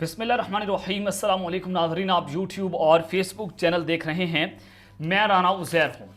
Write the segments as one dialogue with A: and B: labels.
A: बिस्मिल्लाहिर्रहमानिर्रहीम अस्सलाम वालेकुम नाज़रीन, आप यूट्यूब और फेसबुक चैनल देख रहे हैं। मैं राना उज़ैर हूँ।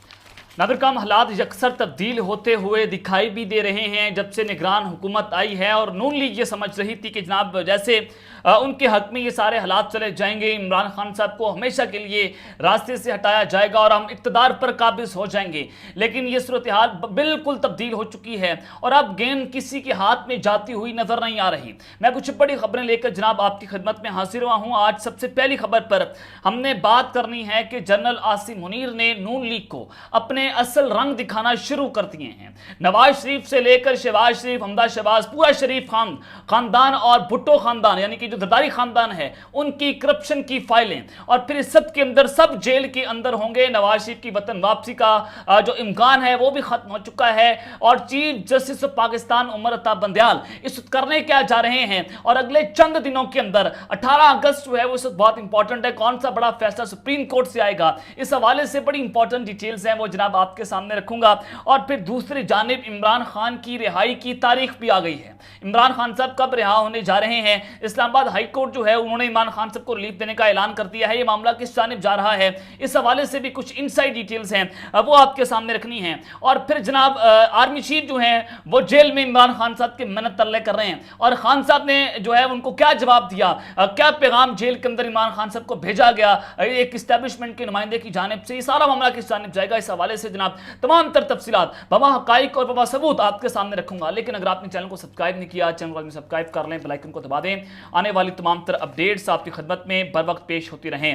A: नादरकाम हालात यकसर तब्दील होते हुए दिखाई भी दे रहे हैं जब से निगरान हुकूमत आई है, और नून लीग ये समझ रही थी कि जनाब जैसे उनके हक में ये सारे हालात चले जाएंगे, इमरान खान साहब को हमेशा के लिए रास्ते से हटाया जाएगा और हम इक़्तिदार पर काबिज हो जाएंगे। लेकिन ये सूरत हाल बिल्कुल तब्दील हो चुकी है और अब गेंद किसी के हाथ में जाती हुई नजर नहीं आ रही। मैं कुछ बड़ी खबरें लेकर जनाब आपकी खिदमत में हाजिर हुआ हूँ। आज सबसे पहली खबर पर हमने बात करनी है कि जनरल आसिम मुनीर ने नून लीग को अपने असल रंग दिखाना शुरू कर दिए हैं। नवाज शरीफ से लेकर शहबाज शरीफ, हमदा शहबाज, पूरा शरीफ खानदान और भुट्टो खानदान यानी कि जो जरदारी खानदान है उनकी करप्शन की फाइलें, और फिर इस सब के अंदर सब जेल के अंदर होंगे। नवाज शरीफ की वतन वापसी का जो इम्कान है वो भी खत्म हो चुका है, और chief justice of Pakistan Umar Ata Bandial इस करने क्या जा रहे हैं, और अगले चंद दिनों के अंदर 18 अगस्त जो है वो बहुत इंपॉर्टेंट है। कौन सा बड़ा फैसला सुप्रीम कोर्ट से आएगा, इस हवाले से बड़ी इंपॉर्टेंट डिटेल्स हैं वो जनाब आपके सामने रखूंगा। और फिर दूसरी जानिब इमरान खान की रिहाई की तारीख भी आ गई है। इमरान खान साहब कब रिहा होने जा रहे हैं? इस्लामाबाद हाई कोर्ट जो है उन्होंने इमरान खान साहब को रिलीफ देने का ऐलान कर दिया है। ये मामला किस जानिब जा रहा है, इस हवाले से भी कुछ इनसाइड डिटेल्स हैं वो आपके सामने रखनी है। और फिर जनाब आर्मी चीफ जो है वो जेल में इमरान खान साहब की मिन्नत तरले कर रहे हैं, और खान साहब ने जो है उनको क्या जवाब दिया, क्या पैगाम जेल के अंदर इमरान खान साहब को भेजा गया एक इस्टेब्लिशमेंट के नुमाइंदे की जानिब से, ये सारा मामला किस जानिब जाएगा, इस हवाले से जनाब तमाम तर तफसीलात बमा हकाइक और बमा सबूत आपके सामने रखूंगा। लेकिन अगर आपने चैनल को सब्सक्राइब नहीं किया, चैनल को सब्सक्राइब कर लें, बेल आइकन को दबा दें। आने वाली तमाम तर अपडेट्स आपकी खिदमत में बर वक्त पेश होती रहें।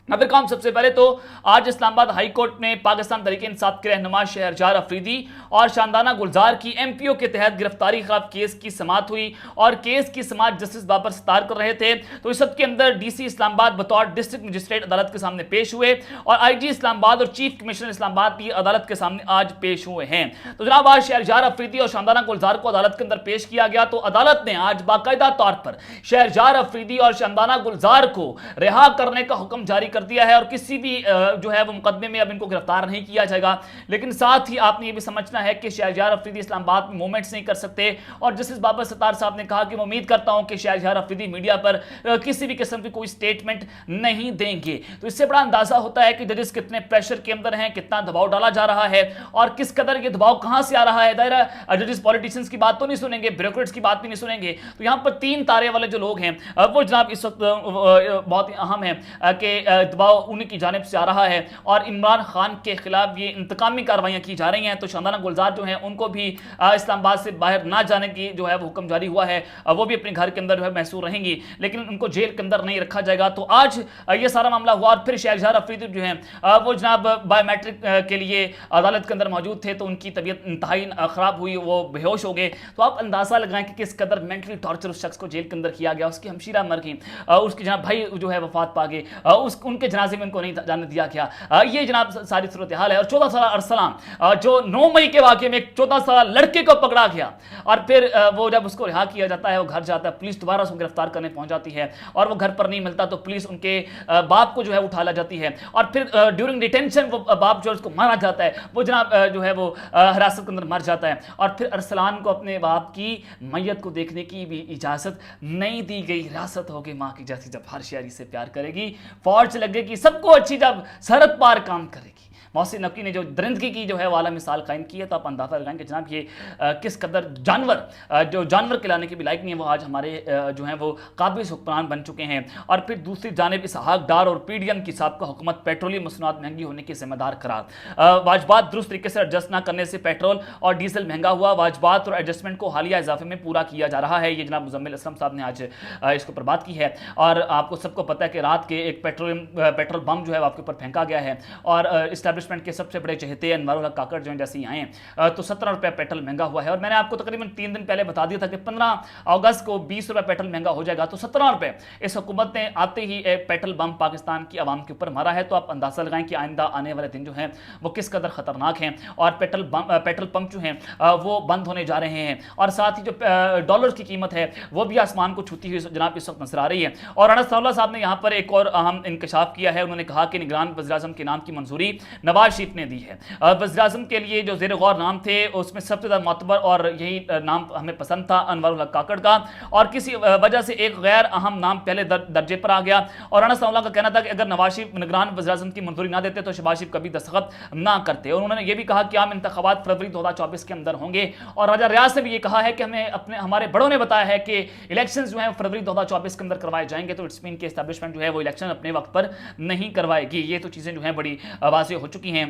A: नादरकाम सबसे पहले तो आज इस्लामाबाद हाई कोर्ट ने पाकिस्तान तहरीक इंसाफ के रहनुमा शहरयार अफरीदी और शानदाना गुलजार की एमपीओ के तहत गिरफ्तारी खिलाफ केस की समाअत हुई, और केस की समाअत जस्टिस बाबर सत्तार कर रहे थे। तो इस सब के अंदर डीसी इस्लामाबाद बतौर डिस्ट्रिक्ट मजिस्ट्रेट अदालत के सामने पेश हुए, और आईजी इस्लामाबाद और चीफ कमिश्नर इस्लामाबाद भी अदालत के सामने आज पेश हुए हैं। तो जनाब आज शहरयार अफरीदी और शानदाना गुलजार को अदालत के अंदर पेश किया गया। तो अदालत ने आज बाकायदा तौर पर शहरयार अफरीदी और शानदाना गुलजार को रिहा करने का हुक्म जारी कर दिया है, और किसी भी जो है वो मुकदमे में अब इनको गिरफ्तार नहीं किया जाएगा। लेकिन साथ ही आपने ये भी समझना है कि शहरयार अफरीदी इस्लामाबाद में मूवमेंट्स नहीं कर सकते, और जस्टिस बाबर सत्तार साहब ने कहा कि मैं उम्मीद करता हूं कि शहरयार अफरीदी मीडिया पर किसी भी किस्म की कोई स्टेटमेंट नहीं देंगे। तो इससे बड़ा अंदाजा होता है कि जजेस कितने प्रेशर के अंदर हैं, कितना दबाव डाला जा रहा है, और किस कदर ये दबाव कहां से आ रहा है। दायरा जजेस पॉलिटिशियंस की बात तो नहीं सुनेंगे, ब्यूरोक्रेट्स की बात भी नहीं सुनेंगे। तो यहां पर तीन तारे वाले जो लोग हैं वो जनाब इस वक्त बहुत ही अहम है कि दबाव उनकी जानिब से आ रहा है, और इमरान खान के खिलाफ ये इंतकामी कार्रवाइयां की जा रही हैं। तो शानदाना गुलजार जो हैं उनको भी इस्लामाबाद से बाहर ना जाने की जो है वो हुक्म जारी हुआ है, वो भी अपने घर के अंदर जो है महसूर रहेंगी, लेकिन उनको जेल के अंदर नहीं रखा जाएगा। तो आज ये सारा मामला हुआ, और फिर शहरयार अफरीदी जो हैं वो जनाब बायोमेट्रिक के लिए अदालत के अंदर मौजूद थे, तो उनकी तबीयत इंतहाई ख़राब हुई, वो बेहोश हो गए। तो आप अंदाज़ा लगाएं कि किस कदर मेंटली टॉर्चर उस शख्स को जेल के अंदर किया गया। उसकी हमशीरा मर गई, उसके जनाब भाई जो है वफात पा गए, उनके जनाजे में उनको नहीं जाने दिया गया। ये जनाब सारी सूरत हाल है। और 14 साल अरसलान जो 9 मई के वाक़े में एक 14 साल लड़के को पकड़ा गया, और फिर वो जब उसको रिहा किया जाता है वो घर जाता है, पुलिस दोबारा उसको गिरफ्तार करने पहुंच जाती है, और वो घर पर नहीं मिलता तो पुलिस उनके बाप को जो है उठा ला जाती है, और फिर ड्यूरिंग डिटेंशन वो बाप जो है उसको मारा जाता है, वो जनाब जो है वो हिरासत के अंदर मर जाता है। और फिर अरसलान को अपने बाप की मैयत को देखने की भी इजाज़त नहीं दी गई। हिरासत हो गई माँ की जैसी, जब हर शहरी से प्यार करेगी, फौज लगेगी, सबको अच्छी जब सरहद पार काम करेगी। मोहसिन नकवी ने जो दरिंदगी की जो है वाला मिसाल कायम की है, तो आप अंदाजा लगाएं कि जनाब ये किस कदर जानवर जो जानवर खिलाने के भी लायक नहीं है, वो आज हमारे जो हैं वो काबिज हुक्मरान बन चुके हैं। और फिर दूसरी जानिब इसहाक डार और पीडीएम की साबका हुकूमत पेट्रोलियम मसनूआत महंगी होने के जिम्मेदार करार। वाजबात दुरुस्त तरीके से एडजस्ट न करने से पेट्रोल और डीजल महंगा हुआ। वाजबात और एडजस्टमेंट को हालिया इजाफे में पूरा किया जा रहा है। ये जनाब मुजम्मिल असलम साहब ने आज इसके ऊपर बात की है। और आपको सबको पता है कि रात के एक पेट्रोल बम जो है आपके ऊपर फेंका गया है, और इस्टेब्लिशमेंट के सबसे बड़े चहेते अनवारुल हक काकड़ जो हैं जैसे ही आए, तो 17 रुपये पेट्रोल महंगा हुआ है। और मैंने आपको तकरीबन 3 दिन पहले बता दिया था कि 15 अगस्त को 20 रुपये पेट्रोल महंगा हो जाएगा। तो 17 रुपये इस हुकूमत ने आते ही एक पेट्रोल बम पाकिस्तान की आवाम के ऊपर मारा है। तो आप अंदाजा लगाएं कि आइंदा आने वाले दिन जो हैं वो किस कदर खतरनाक हैं, और पेट्रोल पंप जो हैं वो बंद होने जा रहे हैं, और साथ ही जो डॉलर की कीमत है वो भी आसमान को छूती हुई जनाब इस वक्त नजर आ रही है। और अनस साहब ने यहाँ पर एक और अहम इंकशाफ किया है। उन्होंने कहा कि निगरान वज़ीर-ए-आज़म के नाम की मंजूरी नवाज शरीफ ने दी है। वज़ीर आज़म के लिए जो ज़ेर गौर नाम थे उसमें सबसे ज़्यादा मोतबर और यही नाम हमें पसंद था अनवरुल हक काकड़ का, और किसी वजह से एक गैर अहम नाम पहले दर्जे पर आ गया। और राणा सनाउल्लाह का कहना था कि अगर नवाज शरीफ निगरान वज़ीर आज़म की मंजूरी ना देते तो शहबाज शरीफ कभी दस्तखत ना करते। और उन्होंने ये भी कहा कि आम इंतखाबात फरवरी 2024 के अंदर होंगे। और राजा रियाज ने भी ये कहा है कि हमारे बड़ों ने बताया है कि इलेक्शन जो है फरवरी 2024 के अंदर करवाए जाएंगे, तो इट्स मीन के एस्टैब्लिशमेंट जो है वो इलेक्शन अपने वक्त पर नहीं करवाएगी। ये तो चीज़ें जो हैं बड़ी वाज़ेह हो चुकी हैं।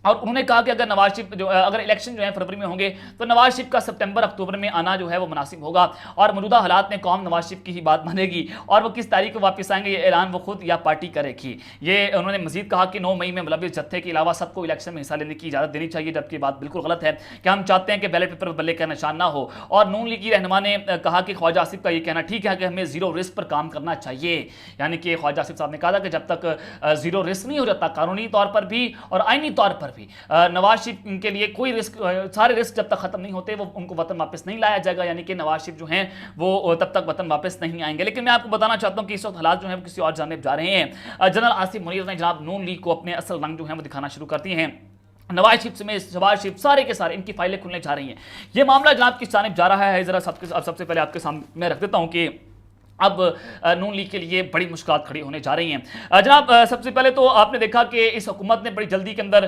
A: और उन्होंने कहा कि अगर नवाज शरीफ अगर इलेक्शन जो है फरवरी में होंगे तो नवाज शरीफ का सितंबर अक्टूबर में आना जो है वो मुनासिब होगा, और मौजूदा हालात में कौम नवाज शरीफ की ही बात मानेगी, और वो किस तारीख को वापस आएंगे ये ऐलान वो खुद या पार्टी करेगी। ये उन्होंने मजीद कहा कि 9 मई में मुलविस जत्थे के अलावा सबको इलेक्शन में हिस्सा लेने की इजाज़त देनी चाहिए, जबकि बात बिल्कुल गलत है कि हम चाहते हैं कि बैलेट पेपर बल्ले का निशान ना हो। और नून लीग की रहनुमा ने कहा कि ख्वाजा आसिफ का ये कहना ठीक है कि हमें जीरो रिस्क पर काम करना चाहिए, यानी कि ख्वाजा आसिफ साहब ने कहा था कि जब तक जीरो रिस्क नहीं हो जाता कानूनी तौर पर भी और आईनी तौर पर भी नवाज शरीफ के लिए कोई रिस्क, सारे रिस्क जब तक खत्म नहीं होते वो उनको वतन वापस नहीं लाया जाएगा, यानी कि नवाज शरीफ जो हैं वो तब तक वतन वापस नहीं आएंगे। लेकिन मैं आपको बताना चाहता हूं कि इस वक्त हालात जो है वो किसी और जानिब जा रहे हैं। जनरल आसिफ मुनीर ने जनाब नून लीग को अपने असल रंग जो है वो दिखाना शुरू कर दिए हैं। नवाज शरीफ में शहबाज शरीफ सारे के सारे इनकी फाइलें खुलने जा रही हैं। ये मामला जनाब किस जानिब जा रहा है जरा सबसे पहले आपके सामने मैं रख देता हूं कि अब नून लीग के लिए बड़ी मुश्किलात खड़ी होने जा रही हैं। जनाब सबसे पहले तो आपने देखा कि इस हुकूमत ने बड़ी जल्दी के अंदर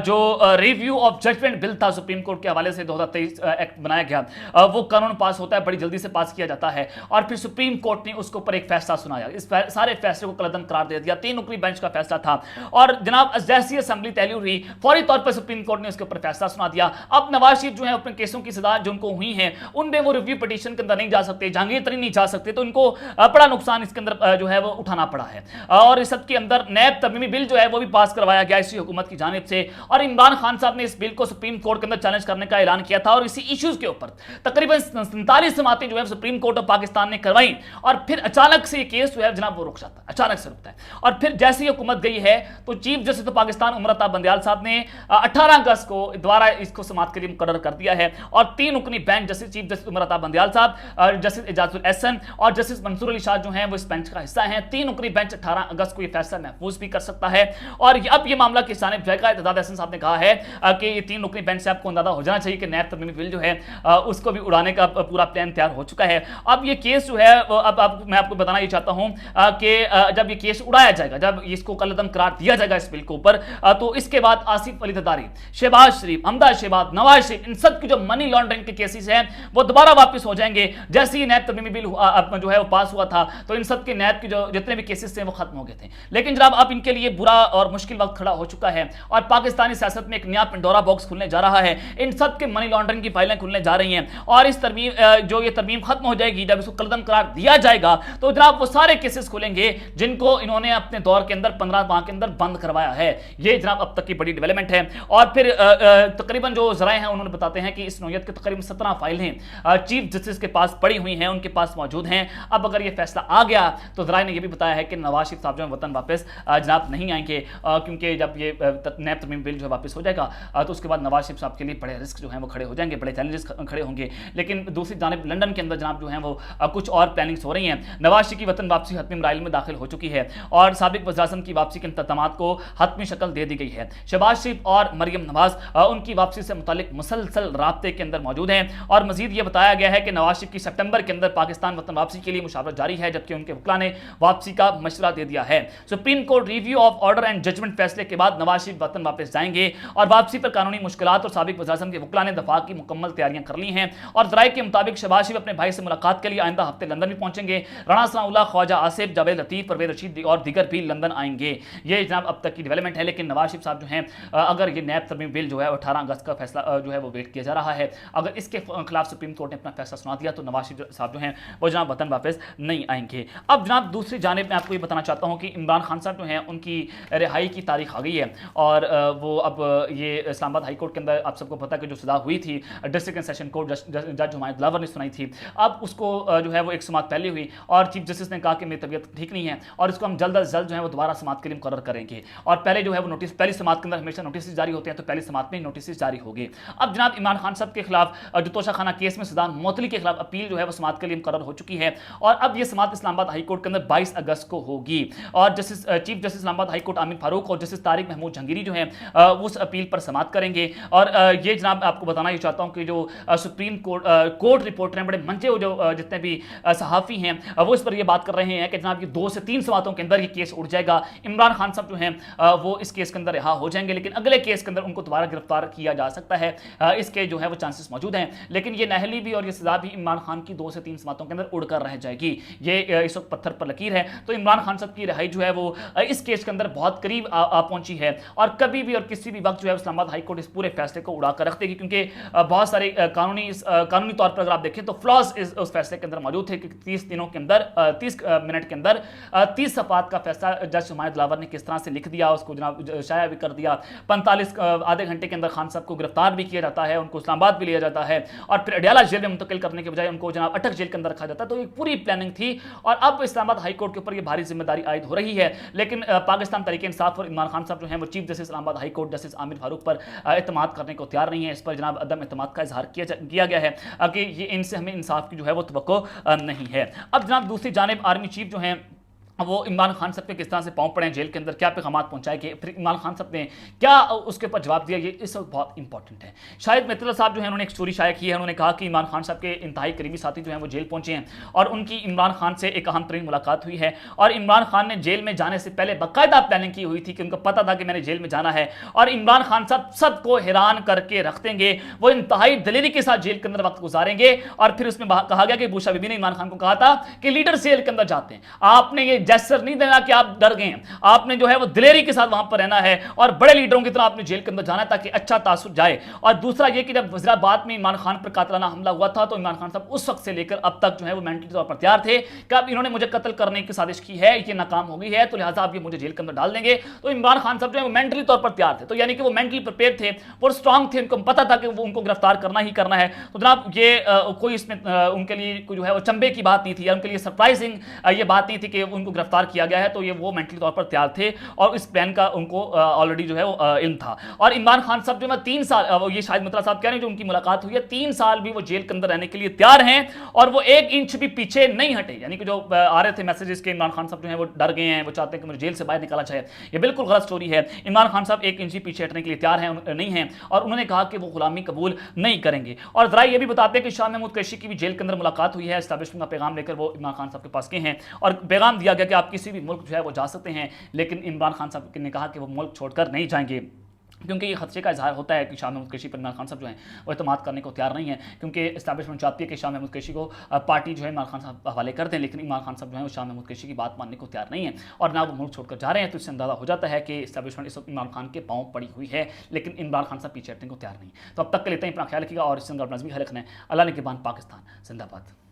A: जो रिव्यू ऑफ जजमेंट बिल था सुप्रीम कोर्ट के हवाले से 2023 एक्ट बनाया गया, वो कानून पास होता है, बड़ी जल्दी से पास किया जाता है, और फिर सुप्रीम कोर्ट ने उसके ऊपर एक फैसला सुनाया। इस सारे फैसले को कलअदम करार दे दिया। 3 नुकरी बेंच का फैसला था, और जनाब जैसी असेंबली तैली हुई फौरी तौर पर सुप्रीम कोर्ट ने उसके ऊपर फैसला सुना दिया। अब नवाज शरीफ जो है अपने केसों की सजा जो उनको हुई है उनमें वो रिव्यू पिटीशन के अंदर नहीं जा सकते, जहांगीर तरीन नहीं जा सकते, तो इनको बड़ा नुकसान इसके अंदर जो है वो उठाना पड़ा है। और इस सब के अंदर नैब तरमीमी बिल जो है वो भी पास करवाया गया इसी हुकूमत की जानिब से, और इमरान खान साहब ने इस बिल को सुप्रीम कोर्ट के अंदर चैलेंज करने का ऐलान किया था, और इसी इश्यूज के ऊपर तकरीबन 47 समातें जो है सुप्रीम कोर्ट ऑफ पाकिस्तान ने करवाई, और फिर अचानक से ये केस जो है जनाब वो रुक जाता है, अचानक से रुकता है। और फिर जैसे ही हुकूमत गई है तो chief justice of Pakistan Umar Ata Bandial साहब ने 18 अगस्त को दोबारा इसको समात के लिए मुकर्रर कर दिया है, और 3 रुकनी bench justice chief justice Umar Ata Bandial साहब, जस्टिस एजाजुल एहसन और जस्टिस मंसूर अली शाह जो हैं वो इस बेंच का हिस्सा हैं। 3 नुकरी बेंच 18 अगस्त को ये फैसला महफूज भी कर सकता है, और अब ये मामला किस जानिब जाएगा। इत्तेदाद एहसन साहब ने कहा है कि ये 3 नुकरी बेंच से आपको अंदाजा हो जाना चाहिए कि नैब तरमीमी बिल जो है उसको भी उड़ाने का पूरा प्लान तैयार हो चुका है। अब ये केस जो है अब मैं आपको बताना ये चाहता हूं कि जब ये केस उड़ाया जाएगा, जब इसको कलअदम करार दिया जाएगा इस बिल के ऊपर, तो इसके बाद आसिफ अली जरदारी, शहबाज शरीफ, हमदा शहबाज, नवाज शरीफ, इन सब की जो मनी लॉन्ड्रिंग के केसेस हैं वो दोबारा वापस हो जाएंगे। जैसे ही नैब तरमीमी बिल जो है वो पास हुआ था तो इन सब के नैब की जो जितने भी केसेस थे वो खत्म हो गए थे। लेकिन जनाब अब इनके लिए बुरा और मुश्किल वक्त खड़ा हो चुका है, और पाकिस्तानी सियासत में एक नया पिंडोरा बॉक्स खुलने जा रहा है। इन सब के मनी लॉन्ड्रिंग की फाइलें खुलने जा रही हैं, और इस तरमीम जो ये तरमीम खत्म हो जाएगी, जब इसको कलअदम करार दिया जाएगा तो जनाब वो सारे केसेस खुलेंगे जिनको इन्होंने अपने दौर के अंदर 15 माह के अंदर बंद करवाया है। ये जनाब अब तक की बड़ी डेवलपमेंट है। और फिर तकरीबन जो जराए हैं उन्होंने बताते हैं कि इस नौयत के तकरीबन 17 फाइलें चीफ जस्टिस के पास पड़ी हुई हैं, उनके पास मौजूद हैं। अब अगर ये फैसला आ गया तो जराए ने यह भी बताया है कि नवाज शरीफ साहब जो वतन वापस जनाब नहीं आएंगे, क्योंकि जब ये नैब तरमीम बिल जो है वापस हो जाएगा तो उसके बाद नवाज शरीफ साहब के लिए बड़े रिस्क जो हैं वो खड़े हो जाएंगे, बड़े चैलेंजेस खड़े होंगे। लेकिन दूसरी जानिब लंदन के अंदर जनाब जो हैं वो कुछ और प्लानिंग्स हो रही हैं। नवाज शरीफ की वतन वापसी हतमी मराइल में दाखिल हो चुकी है, और साबिक वज़ीर आज़म की वापसी के इंतज़ामात को हतमी शक्ल दे दी गई है। शहबाज शरीफ और मरियम नवाज उनकी वापसी से मुतालिक मुसलसल राब्ते के अंदर मौजूद हैं, और मजीद ये बताया गया है कि नवाज शरीफ की सितंबर के अंदर पाकिस्तान वतन वापसी के लिए मुशावरत जारी है, जबकि उनके वकील ने वापसी का मशवरा दे दिया है। Supreme court review of order and judgement फैसले के बाद नवाज शरीफ वतन वापस जाएंगे, और वापसी पर कानूनी मुश्किलात और साबिक वज़ीर आज़म के वकील ने दफा की मुकम्मल तैयारियां कर ली हैं। और जराये के मुताबिक शहबाज शरीफ अपने भाई से मुलाकात के लिए आइंदा हफ्ते लंदन भी पहुंचेंगे। राणा सनाउल्लाह, ख्वाजा आसिफ, जावेद लतीफ, परवेज रशीद और दीगर भी लंदन आएंगे। ये जनाब अब तक की डेवलपमेंट है। लेकिन नवाज शरीफ साहब जो हैं अगर ये नैब तरमीम बिल जो है 18 अगस्त का फैसला जो है वो वेट किया जा रहा है, अगर इसके खिलाफ सुप्रीम कोर्ट ने अपना फैसला सुना दिया तो नवाज शरीफ साहब जो हैं वो जनाब वतन वापस नहीं आएंगे। अब जनाब दूसरी जानिब मैं आपको ये बताना चाहता हूँ कि इमरान खान साहब जो हैं उनकी रिहाई की तारीख आ गई है, और वो अब ये इस्लामाबाद हाई कोर्ट के अंदर आप सबको पता है कि जो सजा हुई थी डिस्ट्रिक्ट एंड सेशन कोर्ट जज हुमायूं दिलावर ने सुनाई थी, अब उसको जो है वो एक समात पहले हुई, और चीफ जस्टिस ने कहा कि मेरी तबीयत ठीक नहीं है और इसको हम जल्द अज जल्द जो है वो दोबारा समात के लिए मुकर्रर करेंगे। और पहले जो है वो नोटिस, पहली समात के अंदर हमेशा नोटिस जारी होते हैं, तो पहली समात में नोटिस जारी होगी। अब जनाब इमरान खान साहब के खिलाफ जो तोशाखाना केस में सजा मुअत्तली के खिलाफ अपील जो है वो समात के लिए मुकर्रर हो चुकी है, और अब ये समाअत इस्लामाबाद हाई कोर्ट के अंदर 22 अगस्त को होगी और chief justice Islamabad high court Aamir Farooq और जस्टिस तारिक महमूद जहांगीरी जो है उस अपील पर समाअत करेंगे। और ये जनाब आपको बताना ही चाहता हूं कि जो सुप्रीम कोर्ट रिपोर्टर हैं, बड़े मंचे जो जितने भी सहाफ़ी हैं वो इस पर ये बात कर रहे हैं कि जनाब ये 2 से 3 समातों के अंदर ये केस उड़ जाएगा। इमरान खान साहब जो हैं वो इस केस के अंदर रिहा हो जाएंगे, लेकिन अगले केस के अंदर उनको दोबारा गिरफ्तार किया जा सकता है। इसके जो है वो चांसेस मौजूद हैं, लेकिन ये नहली भी और ये सजा भी इमरान खान की 2 से 3 समातों के अंदर उड़कर रह जाएगी। ये इस वक्त पत्थर पर लकीर है। तो इमरान खान साहब की रिहाई जो है वो इस केस के अंदर बहुत करीब आ पहुंची है और कभी भी और किसी भी वक्त जो है इस्लामाबाद हाई कोर्ट इस पूरे फैसले को उड़ाकर रख देगी, क्योंकि बहुत सारे कानूनी तौर पर अगर आप देखें तो फ्लॉज उस फैसले के अंदर मौजूद थे कि 30 दिनों के अंदर 30 मिनट के अंदर 30 सफ़ात का फैसला जज हुमायूं दिलावर ने किस तरह से लिख दिया, उसको जनाब शाया भी कर दिया। 45 आधे घंटे के अंदर खान साहब को गिरफ्तार भी किया जाता है, उनको इस्लामाबाद भी लिया जाता है और फिर अडयाला जेल में मुंतकिल करने के बजाय उनको जनाब अटक जेल के अंदर रखा जाता है। तो एक पूरी प्लानिंग थी और अब इस्लामाबाद हाई कोर्ट के ऊपर ये भारी जिम्मेदारी आयद हो रही है। लेकिन पाकिस्तान तहरीक इंसाफ और इमरान खान साहब जो हैं वो chief justice Islamabad high court justice Aamir Farooq पर एतमाद करने को तैयार नहीं है। इस पर जनाब अदम एतमाद का इजहार किया गया है कि ये इनसे हमें इंसाफ की जो है वो तवक्को नहीं है। अब जनाब दूसरी जानिब आर्मी चीफ जो हैं वो इमरान खान साहब के किस तरह से पाँव पड़े जेल के अंदर, क्या पैगामात पहुंचाएंगे, फिर इमरान खान साहब ने क्या उसके ऊपर जवाब दिया, ये इस वक्त बहुत इंपॉर्टेंट है। शाहिद मित्तल साहब जो है उन्होंने एक स्टोरी शाया की है। उन्होंने कहा कि इमरान खान साहब के इंतहाई करीबी साथी जो हैं वो जेल पहुंचे हैं और उनकी इमरान खान से एक अहम तरीन मुलाकात हुई है और इमरान खान ने जेल में जाने से पहले बाकायदा प्लानिंग की हुई थी कि उनको पता था कि मैंने जेल में जाना है और इमरान खान साहब सबको हैरान करके रख देंगे। वो इंतहाई दलेरी के साथ जेल के अंदर वक्त गुजारेंगे और फिर उसमें कहा गया कि बूशा बीबी ने इमरान खान को कहा था कि लीडर जेल के अंदर जाते हैं, आपने ये जैसर नहीं देना कि आप डर गए हैं, आपने जो है वो दिलेरी के साथ वहां पर रहना है और बड़े लीडरों की तरह आपने जेल के अंदर जाना है ताकि अच्छा तासुर जाए। और दूसरा ये कि जब वज़ीराबाद में इमरान खान पर कातलाना हमला हुआ था तो इमरान खान साहब उस वक्त से लेकर अब तक जो है वो मेंटली तौर पर तैयार थे कि अब इन्होंने मुझे कत्ल करने की साजिश की है, ये नाकाम हो गई है, तो लिहाजा आप ये मुझे जेल के अंदर डाल देंगे। तो इमरान खान साहब जो है वो मेंटली तौर पर तैयार थे, तो यानी कि वो मेंटली प्रिपेयर थे, वो स्ट्रांग थे, उनको पता था कि वो उनको गिरफ्तार करना ही करना है। तो जनाब ये कोई इसमें उनके लिए जो है वो चंबे की बात नहीं थी या उनके लिए सरप्राइजिंग ये बात नहीं थी कि उनको गिरफ्तार किया गया है। तो ये वो मेंटली तौर पर तैयार थे और इस प्लान का उनको ऑलरेडी जो है वो इल्म था। और इमरान खान साहब जो है 3 साल, ये शाहिद मित्तल साहब कह रहे हैं जो उनकी मुलाकात हुई है, 3 साल भी वो जेल के अंदर रहने के लिए तैयार हैं और वो 1 इंच भी पीछे नहीं हटे। यानी कि जो आ रहे थे मैसेजेस के इमरान खान साहब जो है वो डर गए हैं, वो चाहते हैं कि मुझे जेल से बाहर निकाला जाए, ये बिल्कुल गलत स्टोरी है। इमरान खान साहब 1 इंच भी पीछे हटने के लिए तैयार हैं नहीं हैं और उन्होंने कहा कि वो गुलामी कबूल नहीं करेंगे। और जरा ये भी बताते हैं कि शाह महमूद कुरैशी की भी जेल के अंदर मुलाकात हुई है, एस्टैब्लिशमेंट का पैगाम लेकर वो इमरान खान साहब के पास गए हैं और पैगाम दिया गया कि आप किसी भी मुल्क जो है वो जा सकते हैं, लेकिन इमरान खान साहब ने कहा कि वो मुल्क छोड़कर नहीं जाएंगे, क्योंकि ये खदशे का इजहार होता है कि शाह महमूद कुरैशी पर इमरान खान साहब जो हैं वो एतमाद करने को तैयार नहीं है, क्योंकि एस्टैब्लिशमेंट चाहती है कि शाह महमूद कुरैशी को पार्टी जो है इमरान खान साहब हवाले कर दें, लेकिन इमरान खान साहब जो है वो शाह महमूद कुरैशी की बात मानने को तैयार नहीं है और ना वो मुल्क छोड़कर जा रहे हैं। तो इससे अंदाजा हो जाता है कि एस्टैब्लिशमेंट इस वक्त इमरान खान के पाँव पड़ी हुई है, लेकिन इमरान खान साहब पीछे हटने को तैयार नहीं। तो अब तक के लेते हैं, अपना ख्याल रखिएगा और इससे नजमी खैर रखना है। अल्लाह ने के बान पाकिस्तान जिंदाबाद।